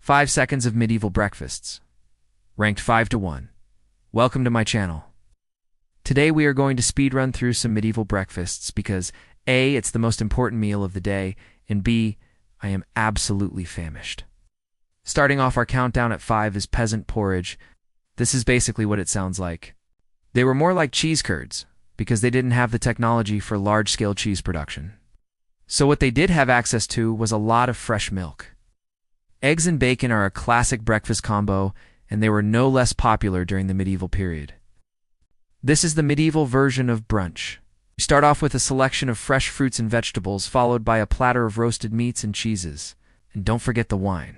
5 seconds of medieval breakfasts. Ranked 5 to 1. Welcome to my channel. Today we are going to speedrun through some medieval breakfasts because A, it's the most important meal of the day, and B, I am absolutely famished. Starting off our countdown at 5 is peasant porridge. This is basically what it sounds like. They were more like cheese curds because they didn't have the technology for large-scale cheese production. So what they did have access to was a lot of fresh milk. Eggs and bacon are a classic breakfast combo, and they were no less popular during the medieval period. This is the medieval version of brunch. You start off with a selection of fresh fruits and vegetables, followed by a platter of roasted meats and cheeses. And don't forget the wine.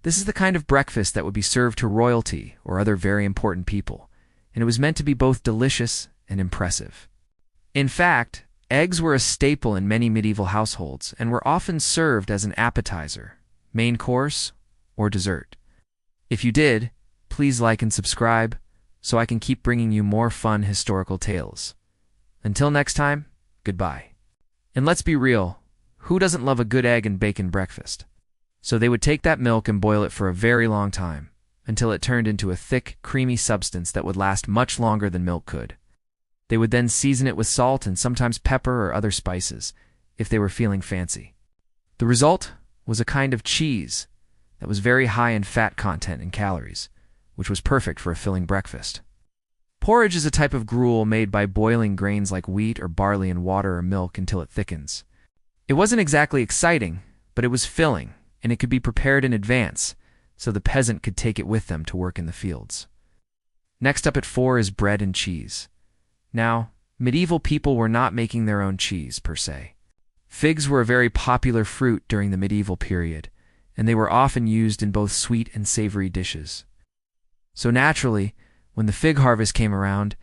This is the kind of breakfast that would be served to royalty or other very important people, and it was meant to be both delicious and impressive. In fact, eggs were a staple in many medieval households and were often served as an appetizer, main course, or dessert. If you did, please like and subscribe so I can keep bringing you more fun historical tales. Until next time, goodbye. And let's be real, who doesn't love a good egg and bacon breakfast? So they would take that milk and boil it for a very long time, until it turned into a thick, creamy substance that would last much longer than milk could. They would then season it with salt and sometimes pepper or other spices, if they were feeling fancy. The result was a kind of cheese that was very high in fat content and calories, which was perfect for a filling breakfast. Porridge is a type of gruel made by boiling grains like wheat or barley in water or milk until it thickens. It wasn't exactly exciting, but it was filling, and it could be prepared in advance, so the peasant could take it with them to work in the fields. Next up at 4 is bread and cheese. Now, medieval people were not making their own cheese, per se. Figs were a very popular fruit during the medieval period, and they were often used in both sweet and savory dishes. So naturally, when the fig harvest came around,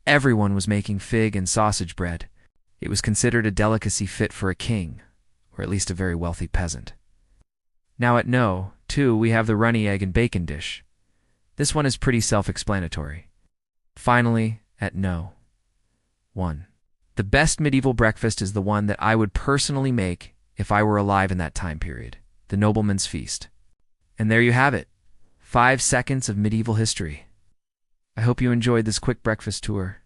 everyone was making fig and sausage bread. It was considered a delicacy fit for a king, or at least a very wealthy peasant. Now at No. 2, we have the runny egg and bacon dish. This one is pretty self-explanatory. Finally, at No. 1. The best medieval breakfast is the one that I would personally make if I were alive in that time period, the nobleman's feast. And there you have it, 5 seconds of medieval history. I hope you enjoyed this quick breakfast tour.